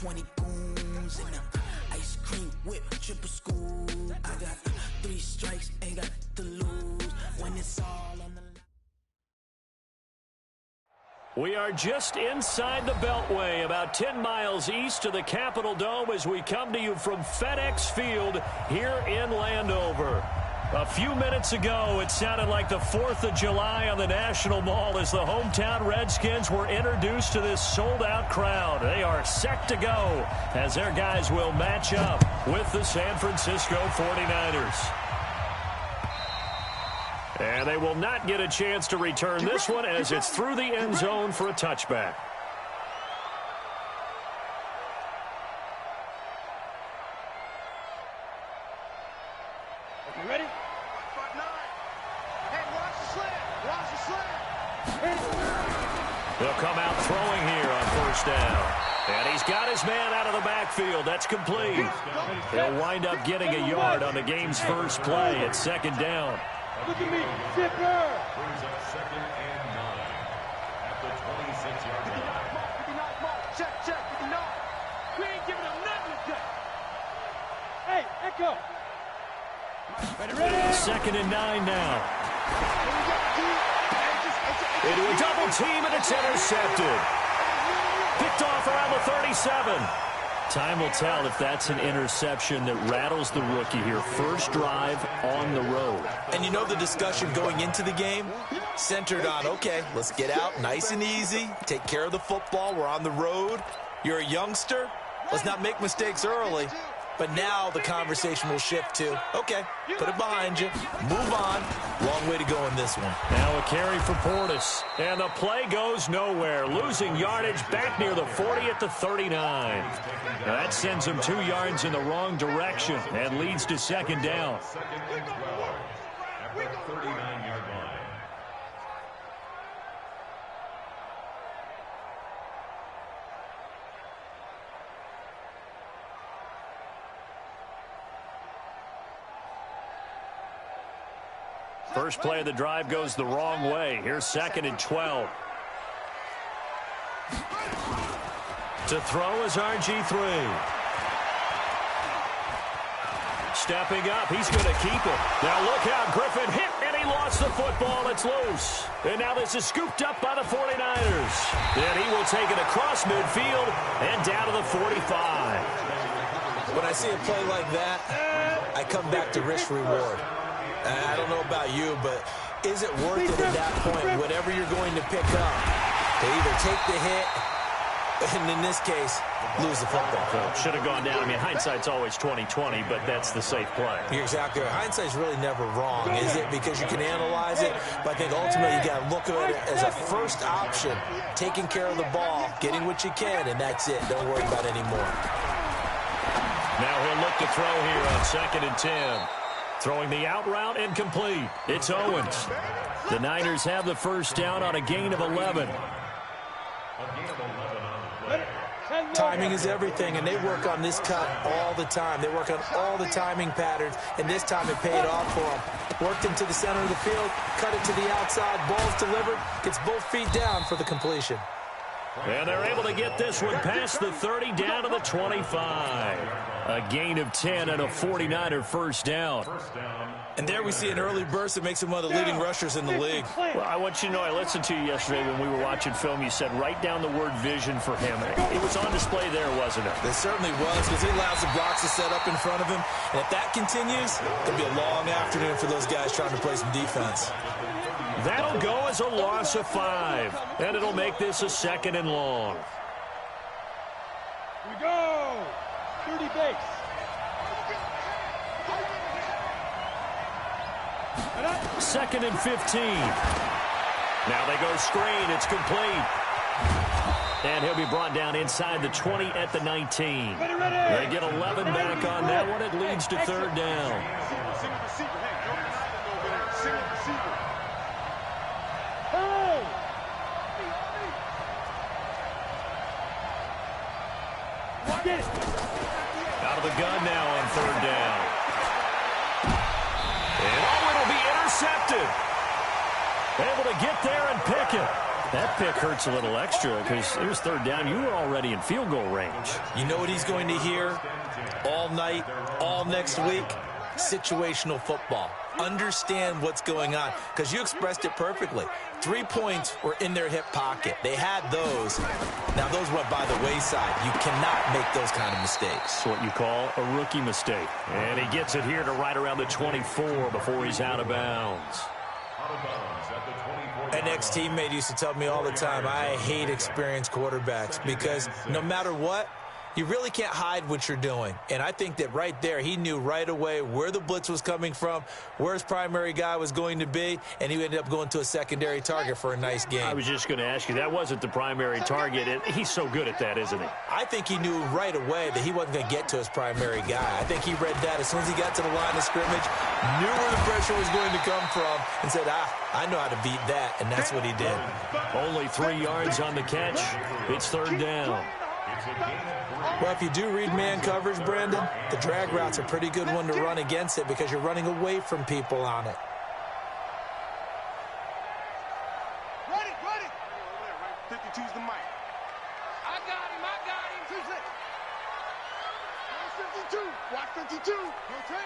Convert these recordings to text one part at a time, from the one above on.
20 goons in the ice cream whip, triple school. I got 3 strikes, ain't got to lose when it's all on the line. We are just inside the Beltway, about 10 miles east of the Capitol Dome as we come to you from FedEx Field here in Landover. A few minutes ago, it sounded like the 4th of July on the National Mall as the hometown Redskins were introduced to this sold-out crowd. They are set to go as their guys will match up with the San Francisco 49ers. And they will not get a chance to return this one as it's through the end zone for a touchback. You ready? Front 9. Hey, watch the slant. Watch the slant. They'll come out throwing here on first down. And he's got his man out of the backfield. That's complete. He'll wind up getting a yard on the game's first play at second down. Look at me, zipper. Brings up 2nd and 9 at the 26-yard line. Check, check, 59. We ain't giving him nothing to check. Hey, Echo. Ready? 2nd and 9 now. Into a double team, and it's intercepted. Picked off around the 37. Time will tell if that's an interception that rattles the rookie here. First drive on the road. And you know the discussion going into the game? Centered on, okay, let's get out nice and easy. Take care of the football. We're on the road. You're a youngster. Let's not make mistakes early. But now the conversation will shift to, okay, put it behind you. Move on. Long way to go in this one. Now a carry for Portis. And the play goes nowhere. Losing yardage back near the 40 at the 39. Now that sends him 2 yards in the wrong direction and leads to second down. 2nd and 12 at the 39-yard line. First play of the drive goes the wrong way. Here's 2nd and 12. To throw is RG3. Stepping up, he's going to keep it. Now look out, Griffin hit, and he lost the football. It's loose. And now this is scooped up by the 49ers. And he will take it across midfield and down to the 45. When I see a play like that, I come back to risk-reward. I don't know about you, but is it worth it at that point, whatever you're going to pick up, to either take the hit, and in this case, lose the football? Should have gone down. I mean, hindsight's always 20/20, but that's the safe play. You're exactly right. Hindsight's really never wrong, is it? Because you can analyze it, but I think ultimately you got to look at it as a first option, taking care of the ball, getting what you can, and that's it. Don't worry about any more. Now he'll look to throw here on 2nd and 10. Throwing the out route, incomplete. It's Owens. The Niners have the first down on a gain of 11. Timing is everything, and they work on this cut all the time. They work on all the timing patterns, and this time it paid off for them. Worked into the center of the field, cut it to the outside, ball's delivered, gets both feet down for the completion. And they're able to get this one past the 30 down to the 25. A gain of 10 and a 49er first down. And there we see an early burst that makes him one of the leading rushers in the league. Well, I want you to know, I listened to you yesterday when we were watching film. You said write down the word vision for him. It was on display there, wasn't it? It certainly was, because he allows the blocks to set up in front of him. And if that continues, it'll be a long afternoon for those guys trying to play some defense. That'll go as a loss of 5. And it'll make this a 2nd and long. Here we go. 30 base. 2nd and 15. Now they go screen. It's complete. And he'll be brought down inside the 20 at the 19. They get 11 back on that one. It leads to 3rd down. Out of the gun now on 3rd down. And it'll be intercepted. Able to get there and pick it. That pick hurts a little extra because there's third down. You were already in field goal range. You know what he's going to hear all night, all next week? Situational football. Understand what's going on, because you expressed it perfectly. 3 points were in their hip pocket. They had those. Now, those went by the wayside. You cannot make those kind of mistakes. It's what you call a rookie mistake. And he gets it here to right around the 24 before he's out of bounds. An ex-teammate used to tell me all the time, I hate experienced quarterbacks because no matter what, you really can't hide what you're doing. And I think that right there, he knew right away where the blitz was coming from, where his primary guy was going to be, and he ended up going to a secondary target for a nice game. I was just going to ask you, that wasn't the primary target. He's so good at that, isn't he? I think he knew right away that he wasn't going to get to his primary guy. I think he read that as soon as he got to the line of scrimmage, knew where the pressure was going to come from, and said, I know how to beat that, and that's what he did. Only 3 yards on the catch. It's third down. Well, if you do read man coverage, Brandon, the drag route's a pretty good one to run against it because you're running away from people on it. Ready. 52's the mic. I got him. 52. Watch 52. Okay.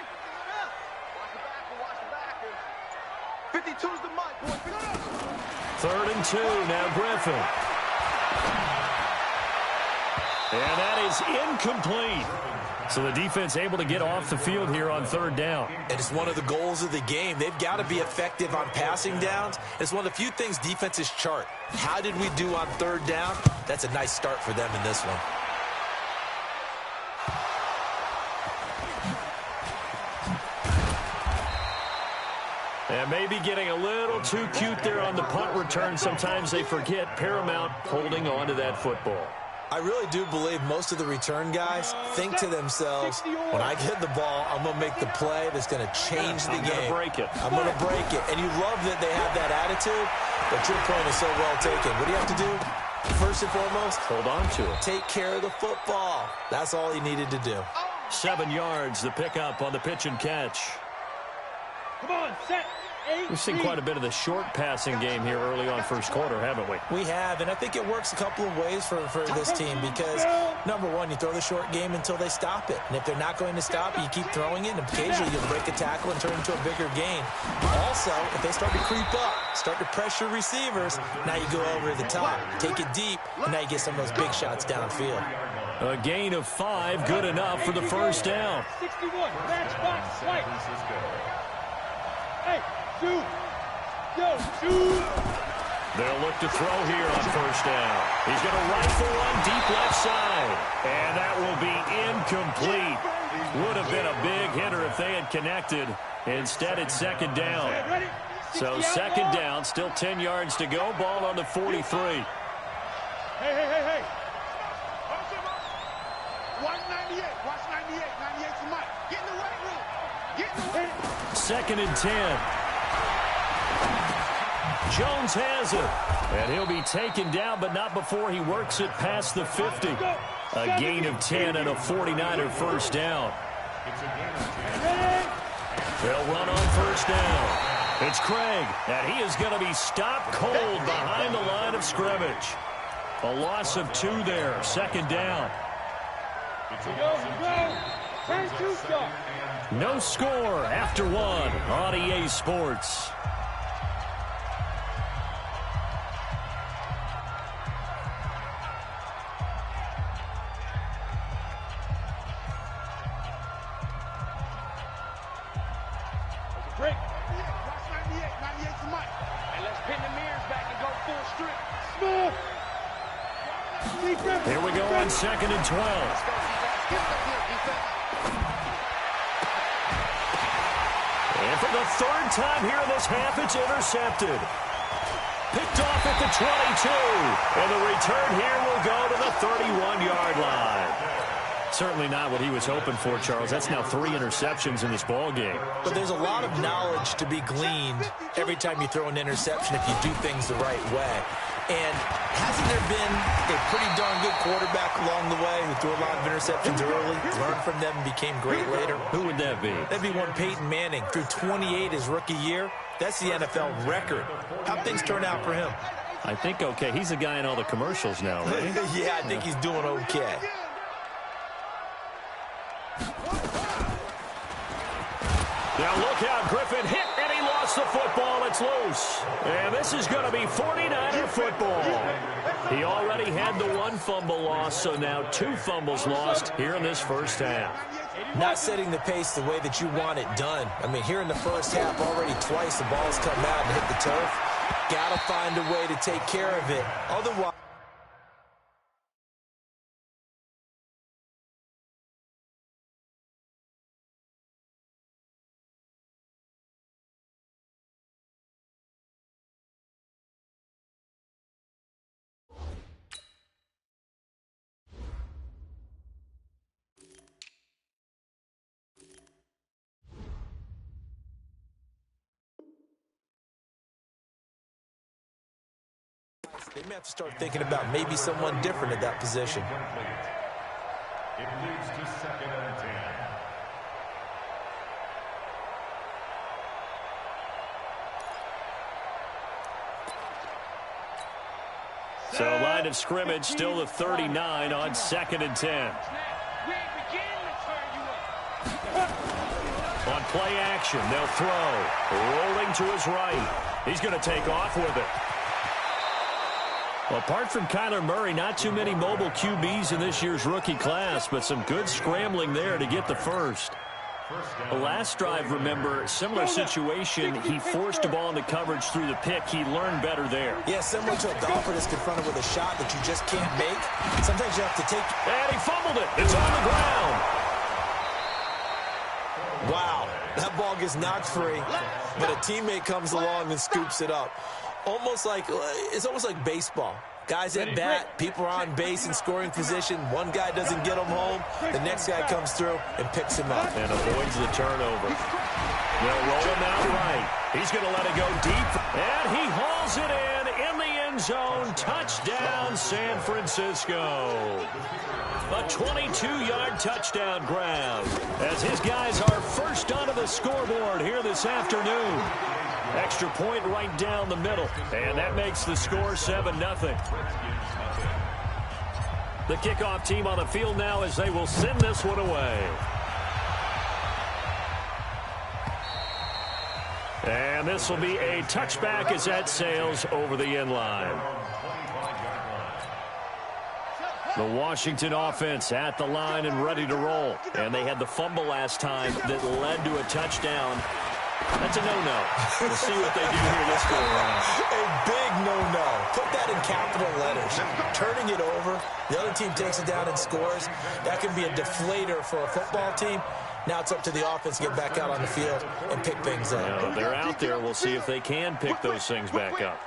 Watch the back. 52's the mic, boy. Third and 2. Now Griffin. And that is incomplete. So the defense able to get off the field here on third down. And it's one of the goals of the game. They've got to be effective on passing downs. It's one of the few things defenses chart. How did we do on third down? That's a nice start for them in this one. And maybe getting a little too cute there on the punt return. Sometimes they forget paramount holding on to that football. I really do believe most of the return guys think to themselves, when I get the ball, I'm going to make the play that's going to change the game. I'm going to break it. And you love that they have that attitude, but your point is so well taken. What do you have to do? First and foremost, hold on to it. Take care of the football. That's all he needed to do. 7 yards, the pickup on the pitch and catch. Come on, set. We've seen quite a bit of the short passing game here early on first quarter, haven't we? We have, and I think it works a couple of ways for this team because, number one, you throw the short game until they stop it. And if they're not going to stop it, you keep throwing it, and occasionally you'll break a tackle and turn it into a bigger gain. Also, if they start to creep up, start to pressure receivers, now you go over the top, take it deep, and now you get some of those big shots downfield. A gain of 5, good enough for the first down. 61, matchbox, swipe. Hey, shoot. Yo, shoot. They'll look to throw here on first down. He's going to rifle one deep left side. And that will be incomplete. Would have been a big hitter if they had connected. Instead, it's second down. So second down, still 10 yards to go. Ball on the 43. Hey. Watch 98. Watch 98. 98's the mic. Get in the right room. Get in the right room. Second and 10. Jones has it. And he'll be taken down, but not before he works it past the 50. A gain of 10 and a 49er first down. They'll run on first down. It's Craig, and he is going to be stopped cold behind the line of scrimmage. A loss of 2 there. Second down. No score after 1 on EA Sports. Break. Watch 98. 98's the mic. And let's pin the mirrors back and go full strip. Small. Here we go on second and 12. And for the third time here in this half, it's intercepted. Picked off at the 22. And the return here will go to the 31-yard line. Certainly not what he was hoping for, Charles. That's now 3 interceptions in this ball game. But there's a lot of knowledge to be gleaned every time you throw an interception if you do things the right way. And hasn't there been a pretty darn good quarterback along the way who threw a lot of interceptions early, learned from them, and became great later? Who would that be? That'd be one Peyton Manning. Threw 28 his rookie year. That's the NFL record. How'd things turn out for him? I think okay. He's a guy in all the commercials now, right? Yeah, I think he's doing okay. Now look out, Griffin hit, and he lost the football. It's loose. And this is going to be 49er football. He already had the one fumble loss, so now 2 fumbles lost here in this first half. Not setting the pace the way that you want it done. I mean, here in the first half, already twice the ball's come out and hit the turf. Got to find a way to take care of it. Otherwise, they may have to start thinking about maybe someone different at that position. It leads to 2nd and 10. So line of scrimmage still the 39 on 2nd and 10. On play action, they'll throw. Rolling to his right. He's going to take off with it. Well, apart from Kyler Murray, not too many mobile QBs in this year's rookie class, but some good scrambling there to get the first. The last drive, remember, similar situation. He forced the ball into coverage through the pick. He learned better there. Yeah, similar to a golfer that's confronted with a shot that you just can't make. Sometimes you have to take... And he fumbled it. It's on the ground. Wow, that ball gets knocked free, but a teammate comes along and scoops it up. It's almost like baseball. Guys at bat, people are on base in scoring position. One guy doesn't get him home. The next guy comes through and picks him up. And avoids the turnover. They'll roll him out right. He's going to let it go deep. And he hauls it in the end zone. Touchdown, San Francisco. A 22-yard touchdown grab as his guys are first onto the scoreboard here this afternoon. Extra point right down the middle, and that makes the score 7-0. The kickoff team on the field now as they will send this one away. And this will be a touchback as that sails over the end line. The Washington offense at the line and ready to roll. And they had the fumble last time that led to a touchdown. That's a no-no. We'll see what they do here this go around. A big no-no. Put that in capital letters. Turning it over, the other team takes it down and scores. That can be a deflator for a football team. Now it's up to the offense to get back out on the field and pick things up. Well, they're out there. We'll see if they can pick those things back up.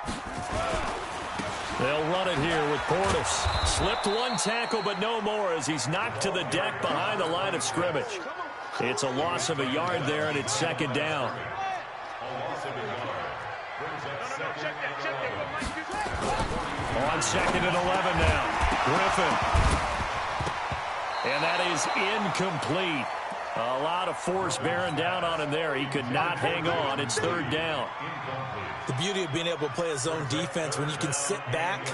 They'll run it here with Portis. Slipped one tackle, but no more as he's knocked to the deck behind the line of scrimmage. It's a loss of a yard there, and it's 2nd down. On 2nd and 11 now. Griffin. And that is incomplete. A lot of force bearing down on him there. He could not hang on. It's 3rd down. The beauty of being able to play a zone defense when you can sit back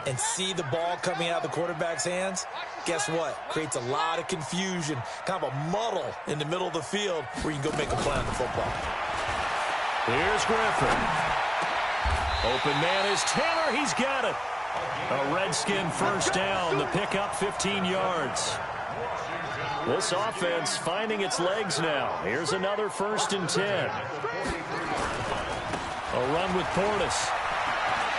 and see the ball coming out of the quarterback's hands, guess what? Creates a lot of confusion, kind of a muddle in the middle of the field where you can go make a play on the football. Here's Griffin. Open man is Taylor. He's got it. A Redskin first down. The pickup 15 yards. This offense finding its legs now. Here's another 1st and 10. A run with Portis.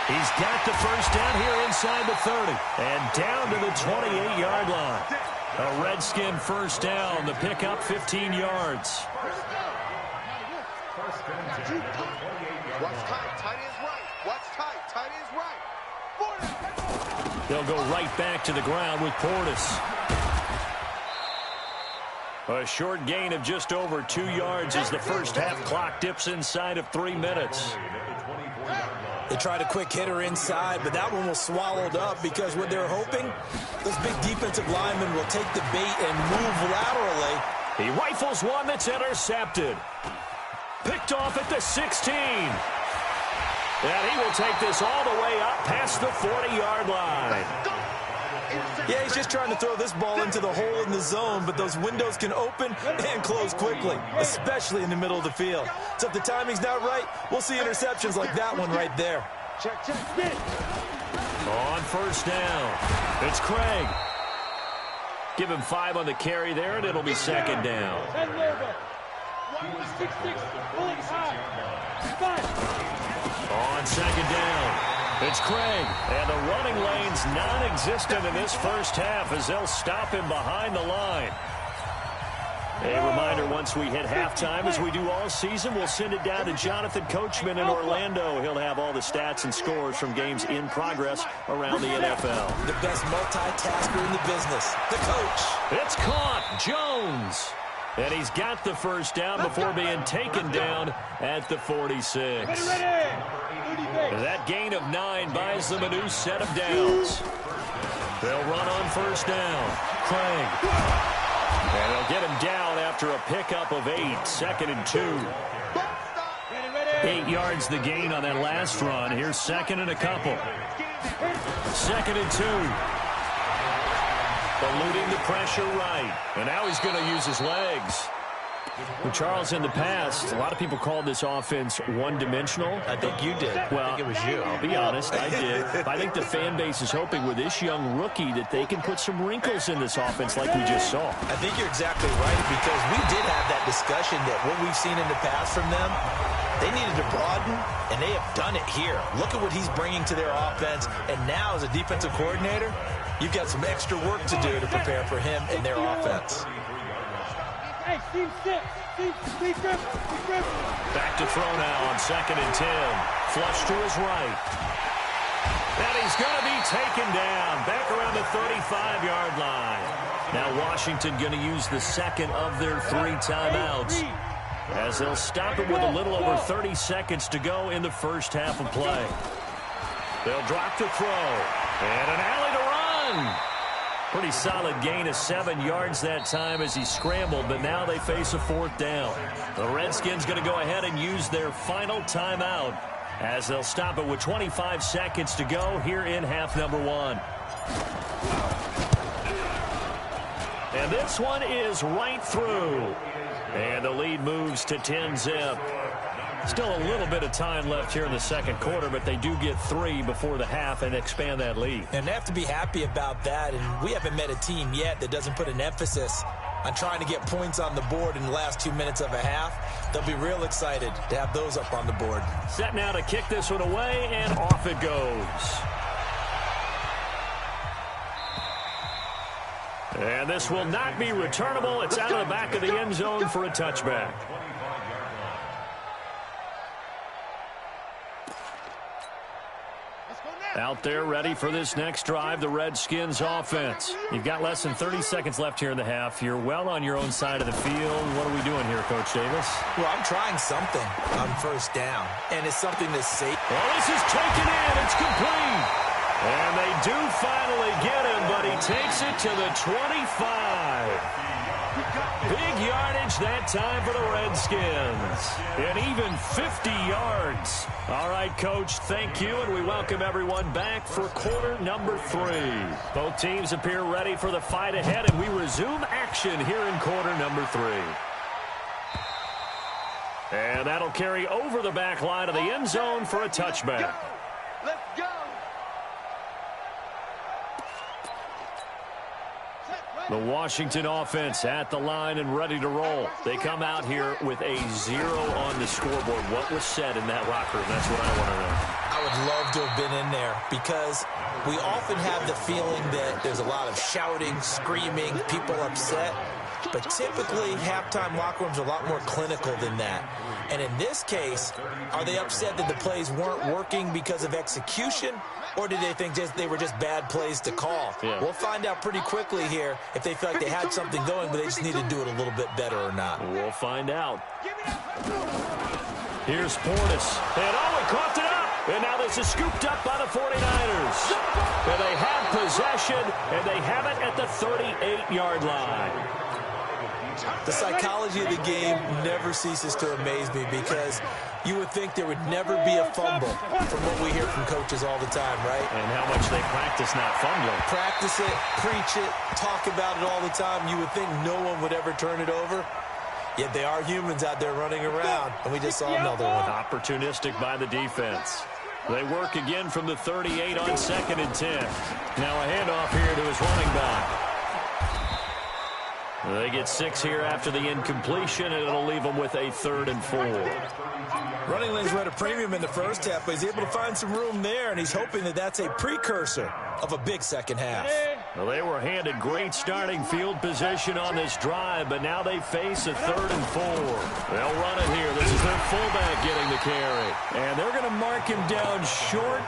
He's got the first down here inside the 30. And down to the 28-yard line. A Redskin first down. The pickup 15 yards. Watch tight. Tight is right. Watch tight. Tight is right. They'll go right back to the ground with Portis. A short gain of just over 2 yards as the first half clock dips inside of 3 minutes. They tried a quick hitter inside, but that one was swallowed up because what they're hoping, those big defensive linemen will take the bait and move laterally. He rifles one that's intercepted. Picked off at the 16. And he will take this all the way up past the 40-yard line. Yeah, he's just trying to throw this ball into the hole in the zone, but those windows can open and close quickly, especially in the middle of the field. So if the timing's not right, we'll see interceptions like that one right there. Check, spin. On first down, it's Craig. Give him 5 on the carry there, and it'll be second down. 10 logo. 6-6, pulling high. 5. On second down, it's Craig. And the running lane's non-existent in this first half as they'll stop him behind the line. A reminder, once we hit halftime, as we do all season, we'll send it down to Jonathan Coachman in Orlando. He'll have all the stats and scores from games in progress around the NFL. The best multitasker in the business, the coach. It's caught. Jones. And he's got the first down before being taken down at the 46. Ready. That gain of 9 buys them a new set of downs. They'll run on first down. Craig. And they'll get him down after a pickup of 8. 2nd and 2. 8 yards the gain on that last run. Here's 2nd and a couple. 2nd and 2. Eluding the pressure right. And now he's going to use his legs. Well, Charles, in the past, a lot of people called this offense one-dimensional. I think you did. Well, I think it was you. I'll be honest, I did. I think the fan base is hoping with this young rookie that they can put some wrinkles in this offense like we just saw. I think you're exactly right, because we did have that discussion that what we've seen in the past from them, they needed to broaden, and they have done it here. Look at what he's bringing to their offense, and now as a defensive coordinator, you've got some extra work to do to prepare for him and their offense. Hey, team 6. Team grip. Back to throw now on 2nd and 10. Flush to his right. And he's going to be taken down back around the 35-yard line. Now Washington going to use the second of their 3 timeouts as they'll stop it with a little over 30 seconds to go in the first half of play. They'll drop to throw. And an alley to run. Pretty solid gain of 7 yards that time as he scrambled, but now they face a 4th down. The Redskins going to go ahead and use their final timeout as they'll stop it with 25 seconds to go here in half number 1. And this one is right through. And the lead moves to 10-zip. Still a little bit of time left here in the second quarter, but they do get 3 before the half and expand that lead. And they have to be happy about that, and we haven't met a team yet that doesn't put an emphasis on trying to get points on the board in the last 2 minutes of a half. They'll be real excited to have those up on the board. Set now to kick this one away, and off it goes. And this will not be returnable. It's out of the back of the end zone for a touchback. Out there ready for this next drive, the Redskins offense. You've got less than 30 seconds left here in the half. You're well on your own side of the field. What are we doing here, Coach Davis? Well, I'm trying something on first down, and it's something that's safe. Well, this is taken in. It's complete. And they do finally get him, but he takes it to the 25. Big yardage that time for the Redskins. And even 50 yards. All right, Coach, thank you, and we welcome everyone back for quarter number 3. Both teams appear ready for the fight ahead, and we resume action here in quarter number 3. And that'll carry over the back line of the end zone for a touchback. Let's go. The Washington offense at the line and ready to roll. They come out here with a 0 on the scoreboard. What was said in that locker room? That's what I want to know. I would love to have been in there, because we often have the feeling that there's a lot of shouting, screaming, people upset. But typically, halftime locker rooms are a lot more clinical than that. And in this case, are they upset that the plays weren't working because of execution? Or did they think they were just bad plays to call? Yeah. We'll find out pretty quickly here if they feel like they had something going, but they just need to do it a little bit better or not. We'll find out. Here's Portis. And he caught it up. And now this is scooped up by the 49ers. And they have possession, and they have it at the 38-yard line. The psychology of the game never ceases to amaze me because you would think there would never be a fumble from what we hear from coaches all the time, right? And how much they practice not fumbling. Practice it, preach it, talk about it all the time. You would think no one would ever turn it over. Yet they are humans out there running around, and we just saw another one. Opportunistic by the defense. They work again from the 38 on 2nd and 10. Now a handoff here to his running back. They get 6 here after the incompletion, and it'll leave them with a 3rd and 4. Running lanes were at a premium in the first half, but he's able to find some room there, and he's hoping that that's a precursor of a big second half. Well, they were handed great starting field position on this drive, but now they face a 3rd and 4. They'll run it here. This is their fullback getting the carry. And they're going to mark him down short,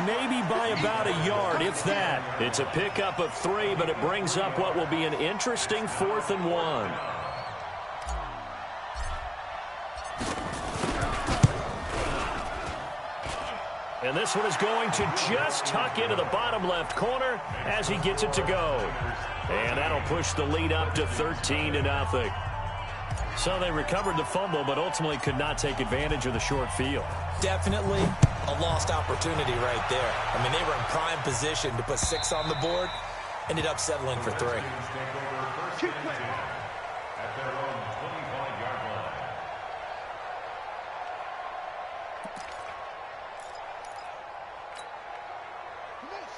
maybe by about a yard, if that. It's a pickup of 3, but it brings up what will be an interesting 4th and 1. And this one is going to just tuck into the bottom left corner as he gets it to go. And that'll push the lead up to 13-0. So they recovered the fumble, but ultimately could not take advantage of the short field. Definitely a lost opportunity right there. I mean, they were in prime position to put 6 on the board, ended up settling for 3.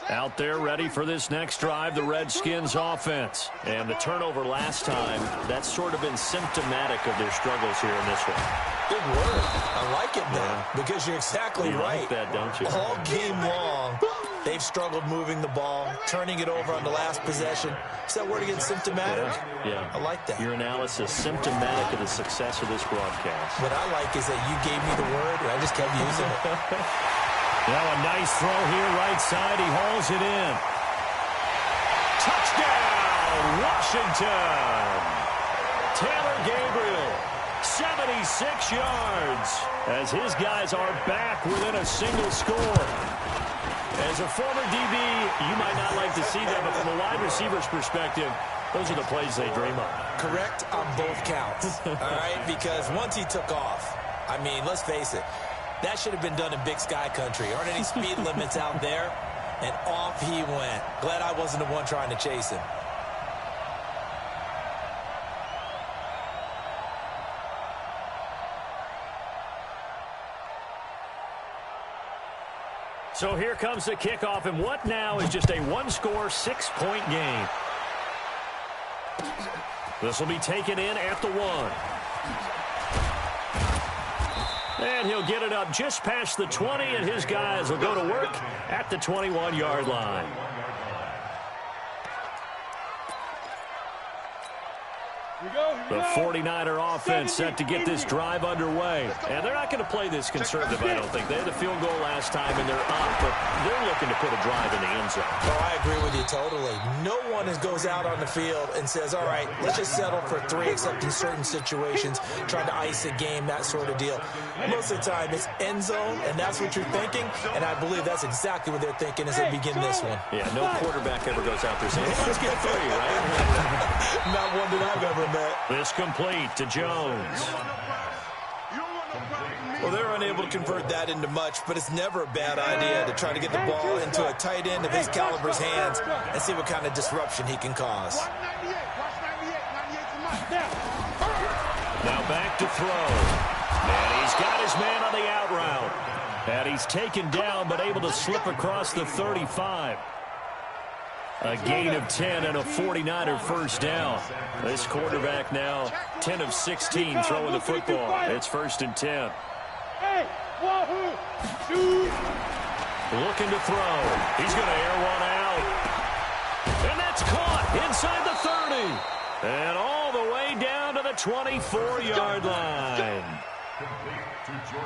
Out there ready for this next drive, the Redskins offense. And the turnover last time, that's sort of been symptomatic of their struggles here in this one. Big word. I like it now because you're exactly right. You like that, don't you? All game long, they've struggled moving the ball, turning it over on the last possession. Is that word again, symptomatic? Yeah. I like that. Your analysis, symptomatic of the success of this broadcast. What I like is that you gave me the word, and I just kept using it. Now a nice throw here, right side. He hauls it in. Touchdown, Washington. Taylor Gabriel, 76 yards, as his guys are back within a single score. As a former DB, you might not like to see that, but from a wide receiver's perspective, those are the plays they dream of. Correct on both counts, all right? Because once he took off, I mean, let's face it, that should have been done in Big Sky Country. Aren't any speed limits out there? And off he went. Glad I wasn't the one trying to chase him. So here comes the kickoff, and what now is just a one-score, 6-point game. This will be taken in at the 1. And he'll get it up just past the 20, and his guys will go to work at the 21-yard line. The 49er offense set to get this drive underway. And they're not going to play this conservative, I don't think. They had the field goal last time, and they're up, but they're looking to put a drive in the end zone. Oh, I agree with you totally. No one goes out on the field and says, all right, let's just settle for 3, except in certain situations, trying to ice a game, that sort of deal. Most of the time, it's end zone, and that's what you're thinking, and I believe that's exactly what they're thinking as they begin this one. Yeah, no quarterback ever goes out there saying, hey, let's get 3, right? Not one that I've ever met. This complete to Jones. Well, they're unable to convert that into much, but it's never a bad idea to try to get the ball into a tight end of his caliber's hands and see what kind of disruption he can cause. Now back to throw. And he's got his man on the out route. And he's taken down, but able to slip across the 35. A gain of 10 and a 49er first down. This quarterback now 10 of 16 throwing the football. It's 1st and 10. Hey, wahoo, shoot. Looking to throw. He's going to air one out. And that's caught inside the 30. And all the way down to the 24-yard line.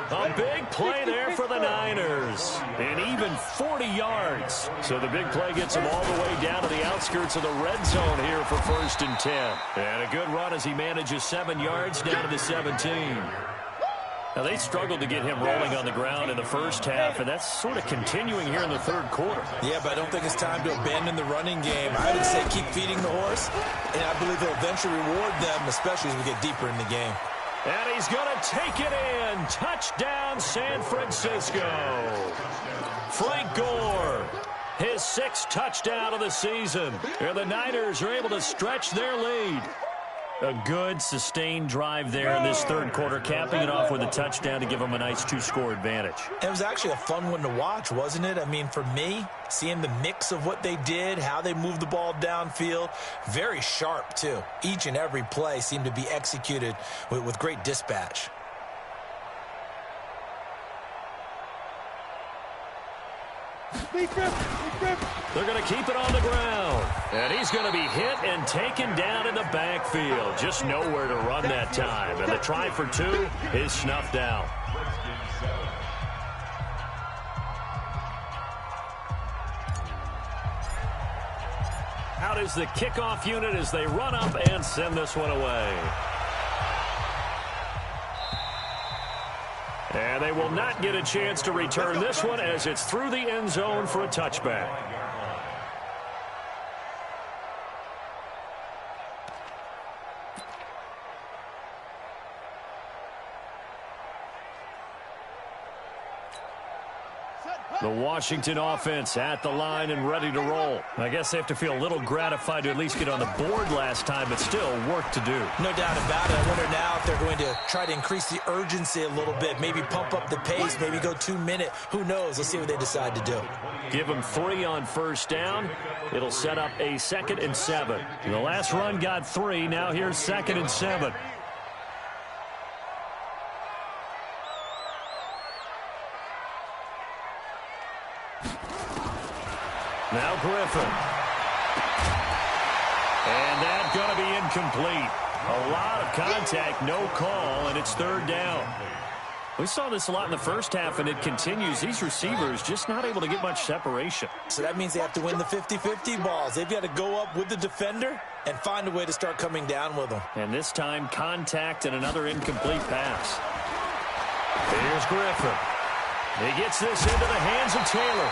A big play there for the Niners. And even 40 yards. So the big play gets him all the way down to the outskirts of the red zone here for 1st and 10. And a good run as he manages 7 yards down to the 17. Now, they struggled to get him rolling on the ground in the first half, and that's sort of continuing here in the third quarter. Yeah, but I don't think it's time to abandon the running game. I would say keep feeding the horse, and I believe he'll eventually reward them, especially as we get deeper in the game. And he's going to take it in. Touchdown, San Francisco. Frank Gore, his 6th touchdown of the season. And the Niners are able to stretch their lead. A good, sustained drive there in this third quarter, capping it off with a touchdown to give them a nice 2-score advantage. It was actually a fun one to watch, wasn't it? I mean, for me, seeing the mix of what they did, how they moved the ball downfield, very sharp, too. Each and every play seemed to be executed with great dispatch. They're going to keep it on the ground. And he's going to be hit and taken down in the backfield. Just nowhere to run that time. And the try for 2 is snuffed out. Out is the kickoff unit as they run up and send this one away. And they will not get a chance to return this one as it's through the end zone for a touchback. The Washington offense at the line and ready to roll. I guess they have to feel a little gratified to at least get on the board last time, but still work to do. No doubt about it. I wonder now if they're going to try to increase the urgency a little bit, maybe pump up the pace, maybe go 2-minute. Who knows? Let's see what they decide to do. Give them 3 on first down. It'll set up a 2nd and 7. The last run got 3. Now here's 2nd and 7. Now Griffin. And that's going to be incomplete. A lot of contact, no call, and it's 3rd down. We saw this a lot in the first half, and it continues. These receivers just not able to get much separation. So that means they have to win the 50-50 balls. They've got to go up with the defender and find a way to start coming down with them. And this time, contact and another incomplete pass. Here's Griffin. He gets this into the hands of Taylor.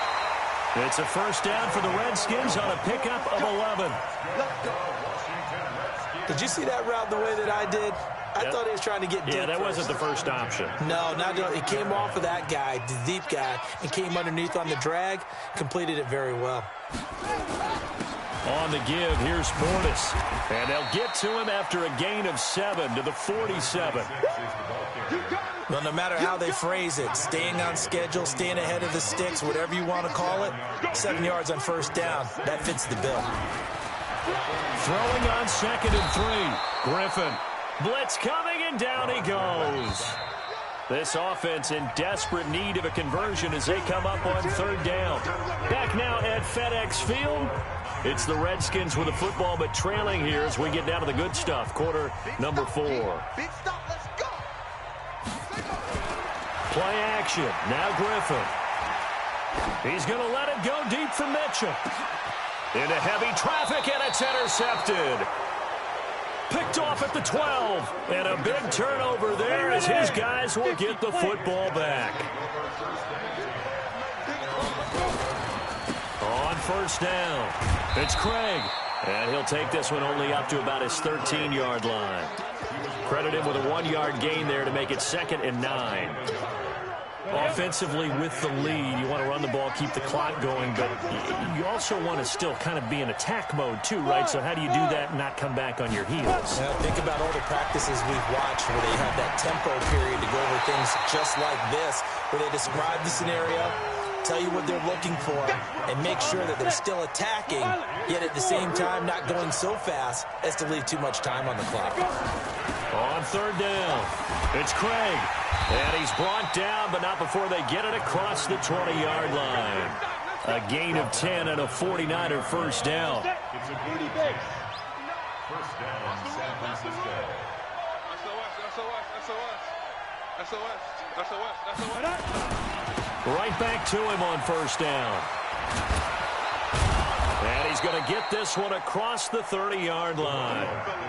It's a first down for the Redskins on a pickup of 11. Did you see that route the way that I did? I thought he was trying to get deep. Yeah, that wasn't the first option. No, he came off of that guy, the deep guy, and came underneath on the drag, completed it very well. On the give, here's Mortis. And they'll get to him after a gain of 7 to the 47. Well, no matter how they phrase it, staying on schedule, staying ahead of the sticks, whatever you want to call it, 7 yards on first down, that fits the bill. Throwing on 2nd and 3. Griffin. Blitz coming, and down he goes. This offense in desperate need of a conversion as they come up on 3rd down. Back now at FedEx Field. It's the Redskins with the football, but trailing here as we get down to the good stuff. Quarter number 4. Play action. Now Griffin. He's going to let it go deep for Mitchell. Into heavy traffic, and it's intercepted. Picked off at the 12. And a big turnover there as his guys will get the football back. On first down, it's Craig. And he'll take this one only up to about his 13-yard line. Credit him with a 1-yard gain there to make it 2nd and 9. Offensively with the lead, you want to run the ball, keep the clock going, but you also want to still kind of be in attack mode too, right? So how do you do that and not come back on your heels? Now, think about all the practices we've watched where they have that tempo period to go over things just like this, where they describe the scenario, tell you what they're looking for, and make sure that they're still attacking, yet at the same time not going so fast as to leave too much time on the clock. On 3rd down, it's Craig. And he's brought down, but not before they get it across the 20-yard line. A gain of 10 and a 49er first down. It's a beauty base. First down, San Francisco. Right back to him on first down. And he's going to get this one across the 30-yard line.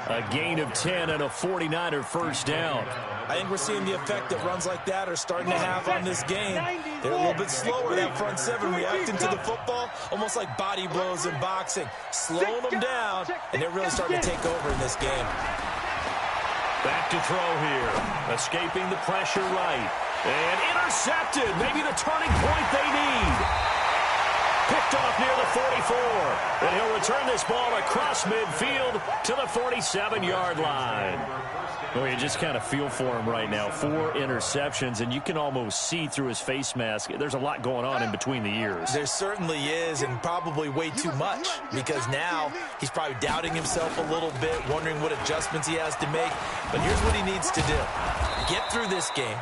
A gain of 10 and a 49er first down. I think we're seeing the effect that runs like that are starting to have on this game. They're a little bit slower, that front seven, reacting to the football, almost like body blows in boxing, slowing them down, and they're really starting to take over in this game. Back to throw here. Escaping the pressure right. And intercepted. Maybe the turning point they need. Picked off near the 44. And he'll return this ball across midfield to the 47-yard line. Well, you just kind of feel for him right now. 4 interceptions, and you can almost see through his face mask. There's a lot going on in between the ears. There certainly is, and probably way too much, because now he's probably doubting himself a little bit, wondering what adjustments he has to make. But here's what he needs to do. Get through this game.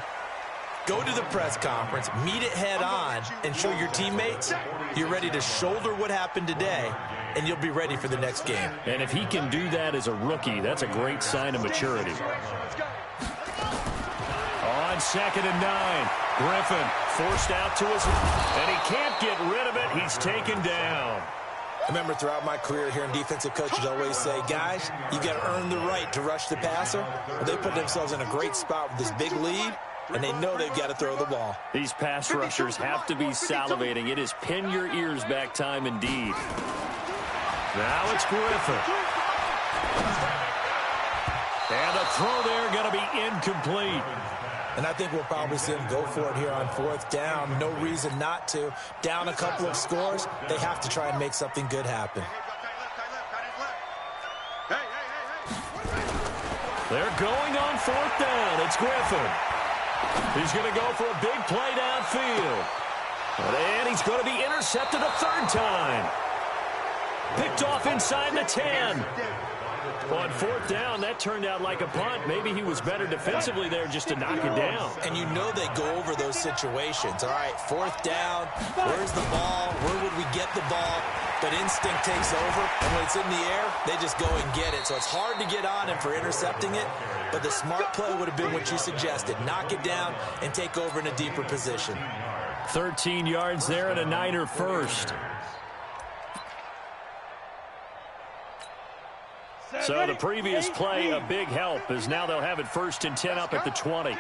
Go to the press conference, meet it head on, and show your teammates you're ready to shoulder what happened today, and you'll be ready for the next game. And if he can do that as a rookie, that's a great sign of maturity. On 2nd and 9, Griffin forced out to his, and he can't get rid of it. He's taken down. I remember throughout my career hearing defensive coaches always say, guys, you got to earn the right to rush the passer. Well, they put themselves in a great spot with this big lead, and they know they've got to throw the ball. These pass rushers have to be salivating. It is pin your ears back time indeed. Now it's Griffin. And the throw there going to be incomplete. And I think we'll probably see him go for it here on 4th down. No reason not to. Down a couple of scores, they have to try and make something good happen. They're going on 4th down. It's Griffin. He's going to go for a big play downfield. And he's going to be intercepted a 3rd time. Picked off inside the 10. On 4th down, that turned out like a punt. Maybe he was better defensively there just to knock it down. And you know they go over those situations. All right, 4th down, where's the ball? Where would we get the ball? But instinct takes over, and when it's in the air, they just go and get it. So it's hard to get on him for intercepting it, but the smart play would have been what you suggested. Knock it down and take over in a deeper position. 13 yards there and a Niner first. So the previous play, a big help, as now they'll have it 1st and 10 up at the 20. And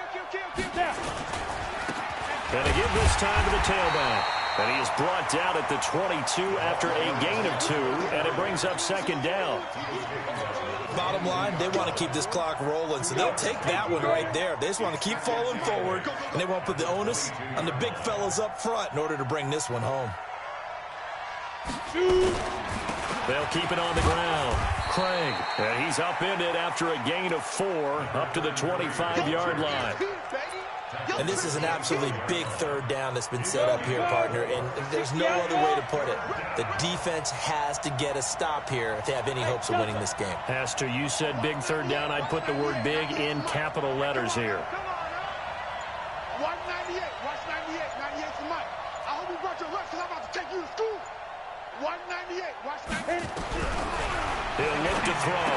they give this time to the tailback. And he is brought down at the 22 after a gain of 2, and it brings up 2nd down. Bottom line, they want to keep this clock rolling, so they'll take that one right there. They just want to keep falling forward, and they won't put the onus on the big fellas up front in order to bring this one home. They'll keep it on the ground. Craig, and he's upended after a gain of 4 up to the 25-yard line. And this is an absolutely big 3rd down that's been set up here, partner, and there's no other way to put it. The defense has to get a stop here if they have any hopes of winning this game. Has to. You said big 3rd down. I'd put the word big in capital letters here. 198. Watch 98. 98's the mic. I hope you brought your lunch because I'm about to take you to school. 198. Watch 98. He'll look to throw.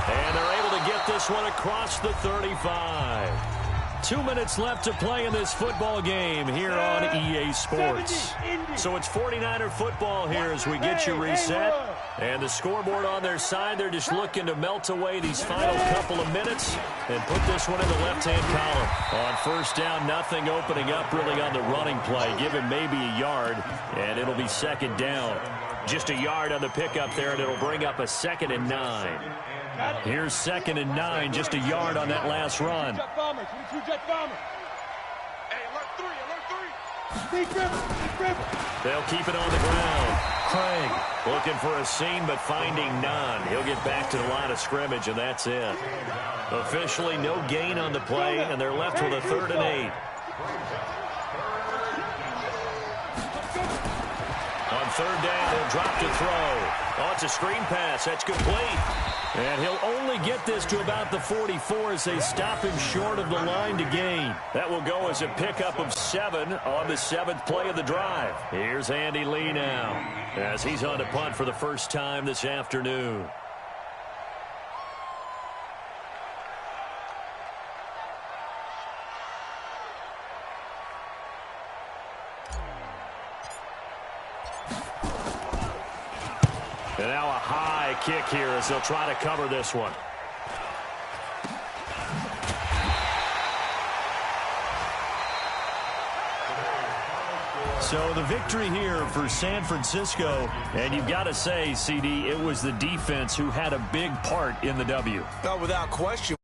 And they're able to get this one across the 35. 2 minutes left to play in this football game here on EA Sports. So it's 49er football here as we get you reset. And the scoreboard on their side, they're just looking to melt away these final couple of minutes and put this one in the left-hand column. On 1st down, nothing opening up really on the running play. Give him maybe a yard, and it'll be 2nd down. Just a yard on the pickup there, and it'll bring up a 2nd and 9. Here's 2nd and 9, just a yard on that last run. Hey, alert 3. They'll keep it on the ground. Craig looking for a seam, but finding none. He'll get back to the line of scrimmage, and that's it. Officially no gain on the play, and they're left with a 3rd and 8. On 3rd down, he'll drop to throw. Oh, it's a screen pass. That's complete. And he'll only get this to about the 44 as they stop him short of the line to gain. That will go as a pickup of 7 on the 7th play of the drive. Here's Andy Lee now as he's on to punt for the first time this afternoon. And now a high kick here as they'll try to cover this one. So the victory here for San Francisco. And you've got to say, CD, it was the defense who had a big part in the W. Without question.